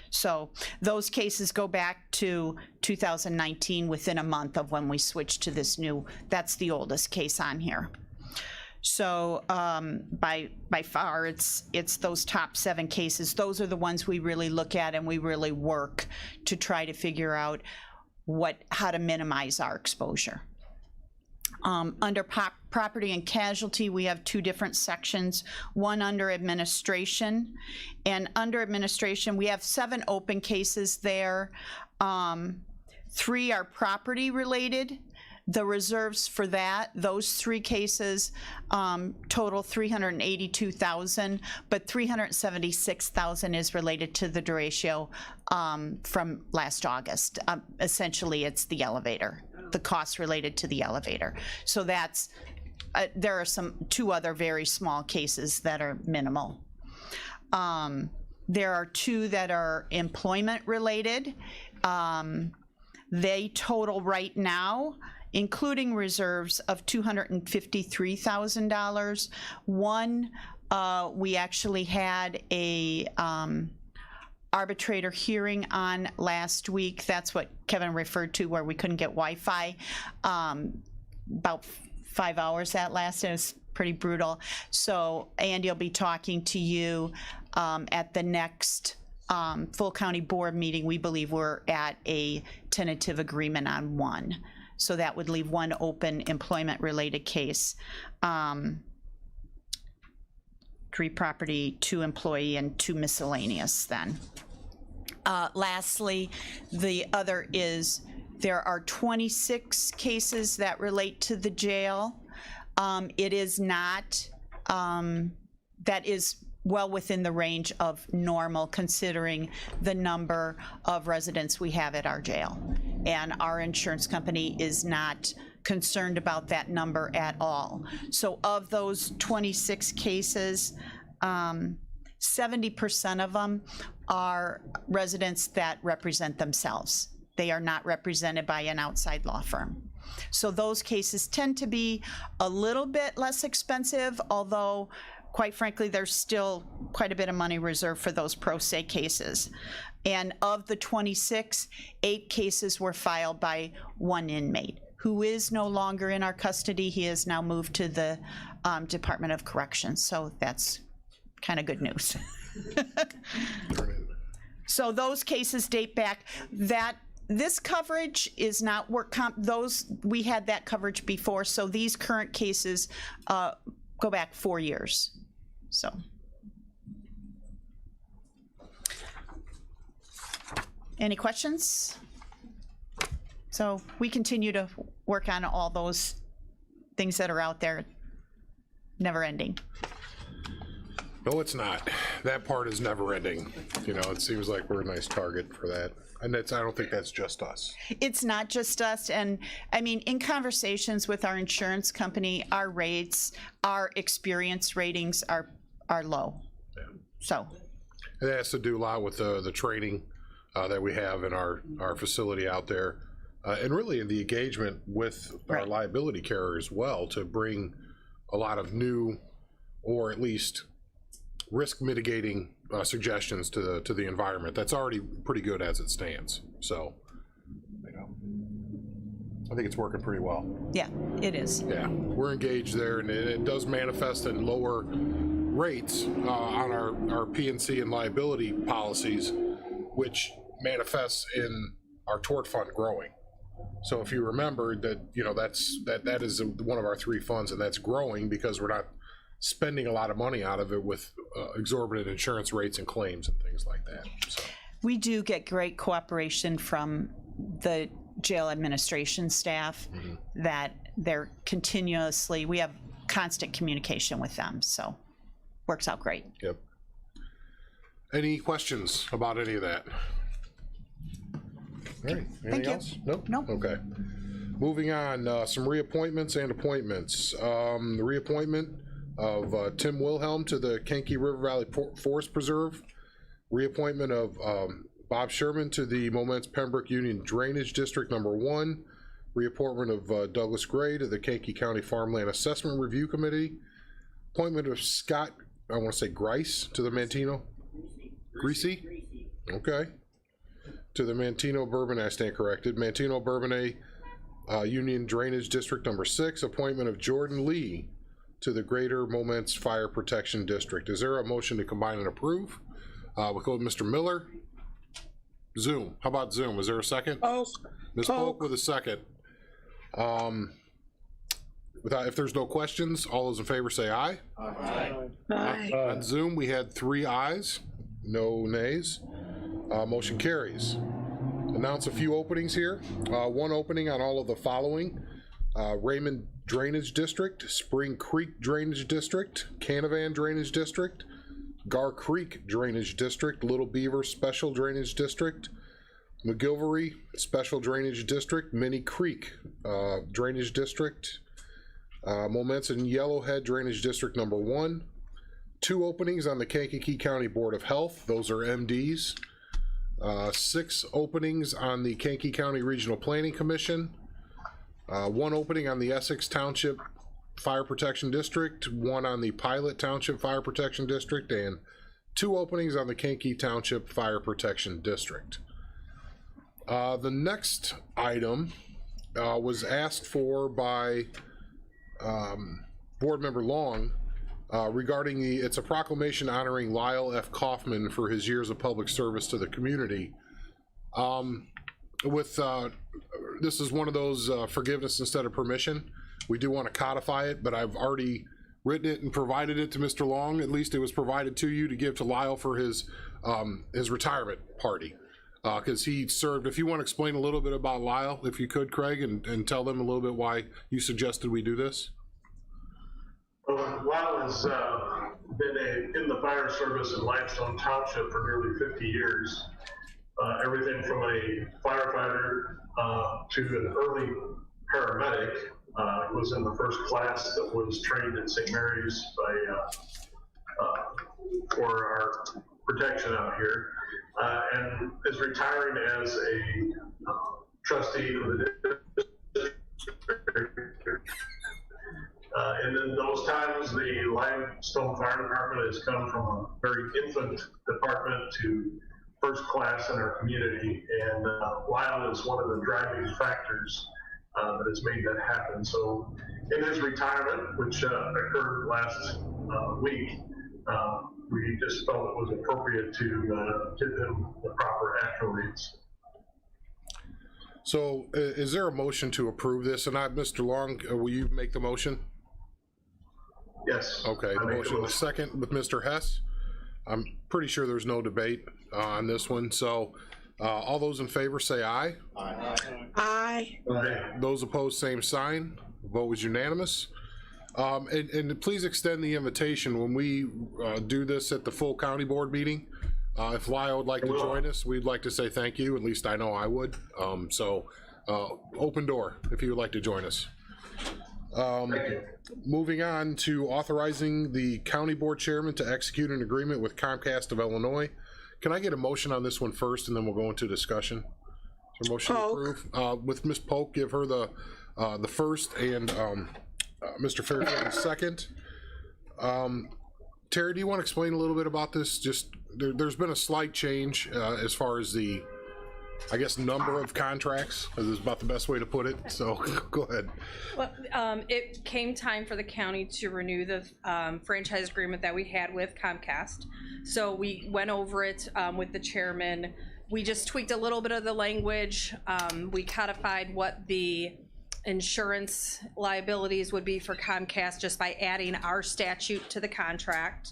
So those cases go back to 2019, within a month of when we switched to this new. That's the oldest case on here. So by far, it's those top 7 cases. Those are the ones we really look at, and we really work to try to figure out how to minimize our exposure. Under property and casualty, we have 2 different sections, one under administration. And under administration, we have 7 open cases there. 3 are property related. The reserves for those 3 cases total $382,000, but $376,000 is related to the derecho from last August. Essentially, it's the elevator, the costs related to the elevator. So that's, there are 2 other very small cases that are minimal. There are 2 that are employment related. They total right now, including reserves, of $253,000. One, we actually had a arbitrator hearing on last week. That's what Kevin referred to, where we couldn't get Wi-Fi. About 5 hours that lasted. It was pretty brutal. So Andy will be talking to you at the next full county board meeting. We believe we're at a tentative agreement on 1. So that would leave 1 open employment-related case. 3 property, 2 employee, and 2 miscellaneous then. Lastly, the other is there are 26 cases that relate to the jail. It is not, that is well within the range of normal, considering the number of residents we have at our jail. And our insurance company is not concerned about that number at all. So of those 26 cases, 70% of them are residents that represent themselves. They are not represented by an outside law firm. So those cases tend to be a little bit less expensive, although quite frankly, there's still quite a bit of money reserved for those pro se cases. And of the 26, 8 cases were filed by 1 inmate who is no longer in our custody. He has now moved to the Department of Corrections. So that's kind of good news. So those cases date back. This coverage is not work comp. We had that coverage before. So these current cases go back 4 years. So. Any questions? So we continue to work on all those things that are out there, never ending. No, it's not. That part is never ending. You know, it seems like we're a nice target for that. And I don't think that's just us. It's not just us. And I mean, in conversations with our insurance company, our rates, our experience ratings are low. Yeah. So. It has to do a lot with the training that we have in our facility out there. And really in the engagement with our liability carrier as well, to bring a lot of new, or at least risk mitigating suggestions to the environment. That's already pretty good as it stands. So, you know, I think it's working pretty well. Yeah, it is. Yeah, we're engaged there, and it does manifest in lower rates on our P&C and liability policies, which manifests in our tort fund growing. So if you remember that, you know, that is one of our 3 funds, and that's growing because we're not spending a lot of money out of it with exorbitant insurance rates and claims and things like that. So. We do get great cooperation from the jail administration staff, that they're continuously, we have constant communication with them, so works out great. Yep. Any questions about any of that? All right, anything you. else? Nope? Nope. Okay. Moving on, some reappointments and appointments. The reappointment of Tim Wilhelm to the Kanke River Valley Forest Preserve. Reappointment of Bob Sherman to the Moments Pembroke Union Drainage District Number 1. Reappointment of Douglas Gray to the Kanke County Farmland Assessment Review Committee. Appointment of Scott, I want to say Grice, to the Mantino. Greasy? Okay. To the Mantino Bourbonnais, I stand corrected. Mantino Bourbonnais Union Drainage District Number 6. Appointment of Jordan Lee to the Greater Moments Fire Protection District. Is there a motion to combine and approve? We'll go with Mr. Miller. Zoom. How about Zoom? Is there a second? Polk. Ms. Polk with a second. If there's no questions, all those in favor say aye. Aye. On Zoom, we had 3 ayes, no nays. Motion carries. Announce a few openings here. 1 opening on all of the following. Raymond Drainage District, Spring Creek Drainage District, Canavan Drainage District, Gar Creek Drainage District, Little Beaver Special Drainage District, McGilvery Special Drainage District, Minnie Creek Drainage District, Momenson Yellowhead Drainage District Number 1. 2 openings on the Kankakee County Board of Health. Those are MDs. 6 openings on the Kankakee County Regional Planning Commission. 1 opening on the Essex Township Fire Protection District, 1 on the Pilot Township Fire Protection District, and 2 openings on the Kankakee Township Fire Protection District. The next item was asked for by Board Member Long regarding it's a proclamation honoring Lyle F. Kaufman for his years of public service to the community. This is one of those forgiveness instead of permission. We do want to codify it, but I've already written it and provided it to Mr. Long. At least it was provided to you to give to Lyle for his retirement party. Because he served. If you want to explain a little bit about Lyle, if you could, Craig, and tell them a little bit why you suggested we do this. Well, Lyle has been in the fire service in Limestone Township for nearly 50 years. Everything from a firefighter to an early paramedic. Was in the first class that was trained at St. Mary's for our protection out here, and is retiring as a trustee of the district. And in those times, the Limestone Fire Department has come from a very infant department to first class in our community, and Lyle is one of the driving factors that has made that happen. So in his retirement, which occurred last week, we just felt it was appropriate to give him the proper accolades. So is there a motion to approve this? And Mr. Long, will you make the motion? Yes. Okay, the motion is second with Mr. Hess. I'm pretty sure there's no debate on this one. So all those in favor say aye. Aye. Those opposed, same sign. Vote was unanimous. And please extend the invitation when we do this at the full county board meeting. If Lyle would like to join us, we'd like to say thank you. At least I know I would. So open door if you would like to join us. Moving on to authorizing the county board chairman to execute an agreement with Comcast of Illinois. Can I get a motion on this one first, and then we'll go into discussion? Is there a motion to approve? With Ms. Polk, give her the first, and Mr. Fairfield the second. Terry, do you want to explain a little bit about this? Just there's been a slight change as far as the, I guess, number of contracts. Is about the best way to put it. So go ahead. Well, it came time for the county to renew the franchise agreement that we had with Comcast. So we went over it with the chairman We just tweaked a little bit of the language. We codified what the insurance liabilities would be for Comcast just by adding our statute to the contract.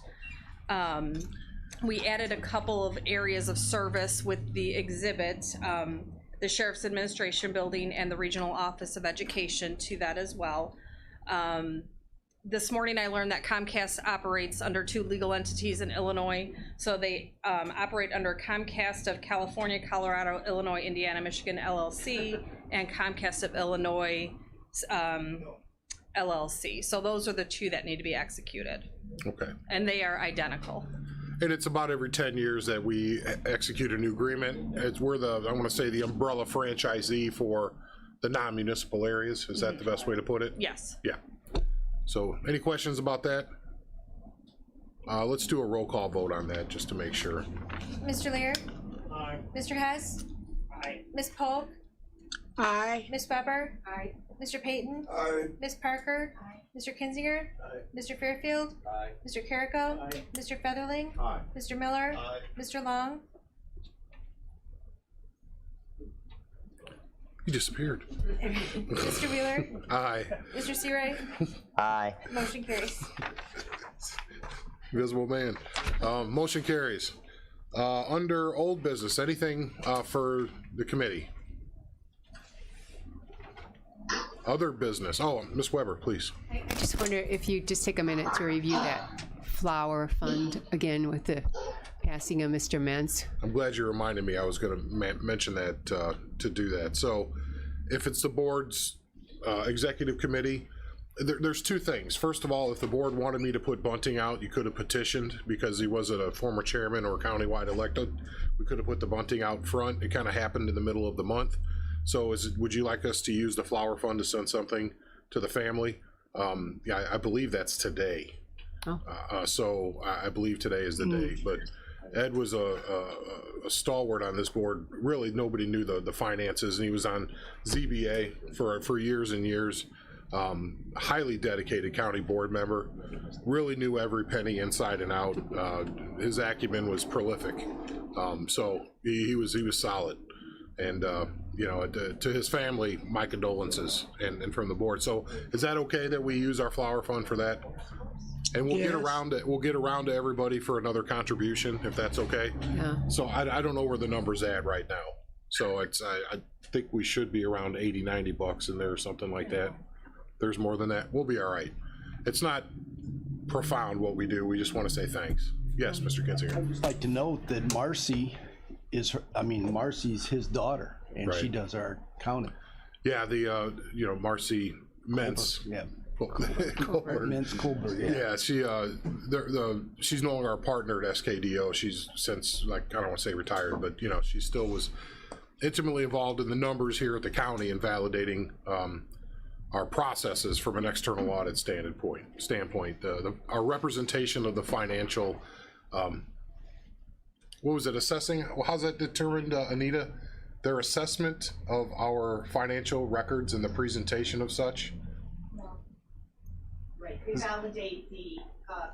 We added a couple of areas of service with the exhibit, the Sheriff's Administration Building and the Regional Office of Education to that as well. This morning I learned that Comcast operates under 2 legal entities in Illinois. So they operate under Comcast of California, Colorado, Illinois, Indiana, Michigan, LLC, and Comcast of Illinois, LLC. So those are the 2 that need to be executed. Okay. And they are identical. And it's about every 10 years that we execute a new agreement. We're the, I want to say, the umbrella franchisee for the non-municipal areas. Is that the best way to put it? Yes. Yeah. So any questions about that? Let's do a roll call vote on that just to make sure. Mr. Lear? Aye. Mr. Hess? Aye. Ms. Polk? Aye. Ms. Weber? Aye. Mr. Payton? Aye. Ms. Parker? Aye. Mr. Kinzinger? Aye. Mr. Fairfield? Aye. Mr. Carrico? Aye. Mr. Featherling? Aye. Mr. Miller? Aye. Mr. Long? He disappeared. Mr. Wheeler? Aye. Mr. Seawright? Aye. Motion carries. Invisible man. Motion carries. Under old business, anything for the committee? Other business. Oh, Ms. Weber, please. I just wonder if you just take a minute to review that flower fund again with the passing of Mr. Mentz. I'm glad you reminded me. I was going to mention that to do that. So if it's the board's executive committee, there's 2 things. First of all, if the board wanted me to put Bunting out, you could have petitioned because he wasn't a former chairman or countywide elected. We could have put the Bunting out front. It kind of happened in the middle of the month. So would you like us to use the flower fund to send something to the family? Yeah, I believe that's today. Oh. So I believe today is the day. But Ed was a stalwart on this board. Really, nobody knew the finances, and he was on ZBA for years and years. Highly dedicated county board member. Really knew every penny inside and out. His acumen was prolific. So he was solid. And you know, to his family, my condolences, and from the board. So is that okay that we use our flower fund for that? And we'll get around it. We'll get around to everybody for another contribution, if that's okay. Yeah. So I don't know where the number's at right now. So it's I think we should be around 80, 90 bucks in there or something like that. There's more than that. We'll be all right. It's not profound what we do. We just want to say thanks. Yes, Mr. Kinzinger. I'd just like to note that Marcy is Marcy's his daughter, and Right. she does our counting. Yeah, the you know, Marcy Mentz. Yeah. Colbert. Mentz Colbert, yeah. Yeah, she's no longer our partner at SKDO. She's since, like, I don't want to say retired, but you know, she still was intimately involved in the numbers here at the county and validating our processes from an external audit standpoint. Our representation of the financial, what was it, assessing? Well, how's that determined, Anita? Their assessment of our financial records and the presentation of such? Right, they validate the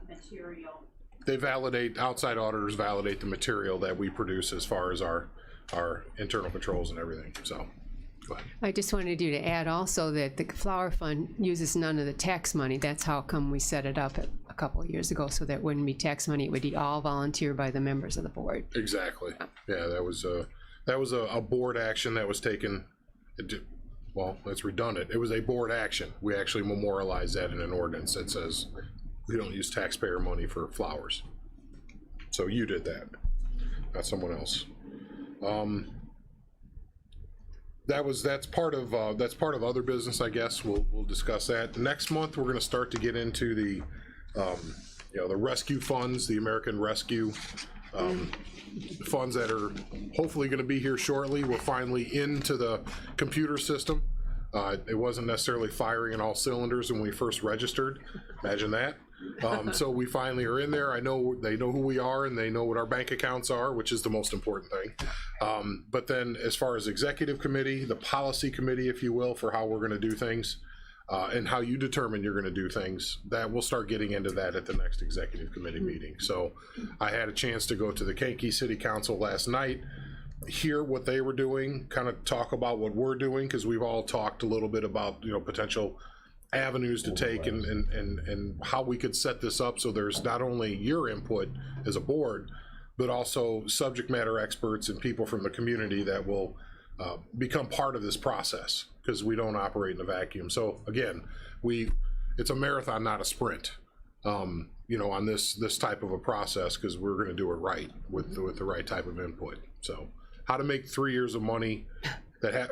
material. They validate, outside auditors validate the material that we produce as far as our internal controls and everything, so. Go ahead. I just wanted you to add also that the flower fund uses none of the tax money. That's how come we set it up a couple of years ago, so that wouldn't be tax money. It would be all volunteer by the members of the board. Exactly. Yeah, that was a board action that was taken. Well, that's redundant. It was a board action. We actually memorialized that in an ordinance that says we don't use taxpayer money for flowers. So you did that, not someone else. That's part of other business, I guess. We'll discuss that next month. We're going to start to get into the the rescue funds, the American Rescue funds that are hopefully going to be here shortly. We're finally into the computer system. It wasn't necessarily firing in all cylinders when we first registered. Imagine that. So we finally are in there. I know they know who we are and they know what our bank accounts are, which is the most important thing. But then as far as executive committee, the policy committee, if you will, for how we're going to do things and how you determine you're going to do things, that we'll start getting into that at the next executive committee meeting. So I had a chance to go to the Kanke City Council last night. hear what they were doing, kind of talk about what we're doing, because we've all talked a little bit about, you know, potential avenues to take and how we could set this up so there's not only your input as a board, but also subject matter experts and people from the community that will become part of this process, because we don't operate in a vacuum. So again, it's a marathon, not a sprint, you know, on this type of a process, because we're going to do it right with the right type of input. So how to make 3 years of money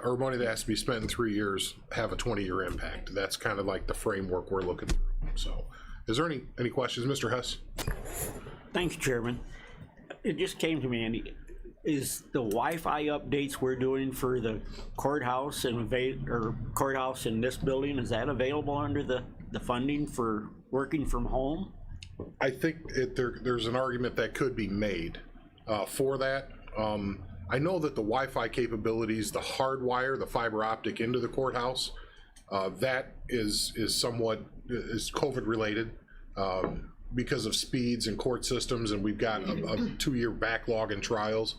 or money that has to be spent in 3 years have a 20-year impact. That's kind of like the framework we're looking through. So is there any questions, Mr. Hess? Thanks, Chairman. It just came to me, Andy. Is the Wi-Fi updates we're doing for the courthouse and courthouse in this building, is that available under the funding for working from home? I think there's an argument that could be made for that. I know that the Wi-Fi capabilities, the hardwire, the fiber optic into the courthouse, that is somewhat COVID related because of speeds and court systems, and we've got a 2-year backlog in trials.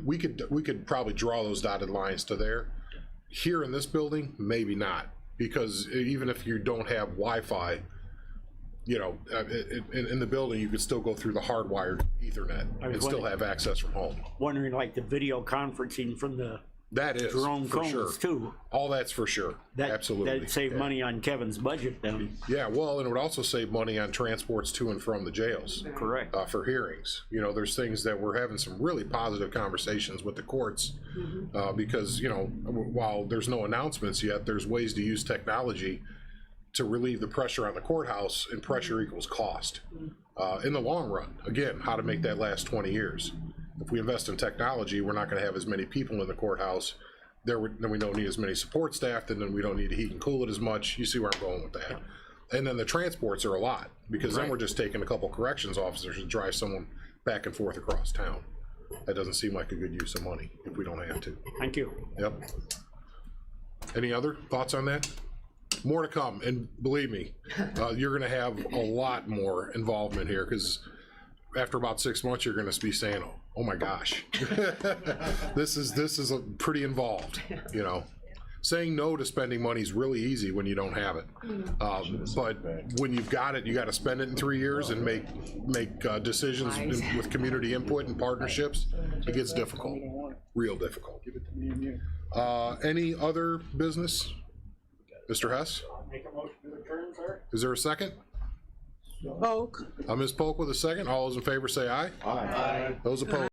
We could probably draw those dotted lines to there. Here in this building, maybe not, because even if you don't have Wi-Fi, you know, in the building, you could still go through the hardwired Ethernet and still have access from home. Wondering, like the video conferencing from the drone for phones sure. too. All that's for sure. Absolutely. That'd save money on Kevin's budget then. Yeah, well, and it would also save money on transports to and from the jails. Correct. For hearings. You know, there's things that we're having some really positive conversations with the courts because, you know, while there's no announcements yet, there's ways to use technology to relieve the pressure on the courthouse, and pressure equals cost. In the long run, again, how to make that last 20 years. If we invest in technology, we're not going to have as many people in the courthouse. Then we don't need as many support staff, and then we don't need to heat and cool it as much. You see where I'm going with that. And then the transports are a lot, because then we're just taking a couple corrections officers to drive someone back and forth across town. That doesn't seem like a good use of money if we don't have to. Thank you. Yep. Any other thoughts on that? More to come, and believe me, you're going to have a lot more involvement here, because after about 6 months, you're going to be saying, "Oh my gosh, this is pretty involved." You know, saying no to spending money is really easy when you don't have it, but when you've got it, you got to spend it in 3 years and make decisions with community input and partnerships. It gets difficult, real difficult. Any other business? Mr. Hess? Make a motion to adjourn, sir. Is there a second? Polk. Ms. Polk with a second. All those in favor say aye. Aye. Those opposed?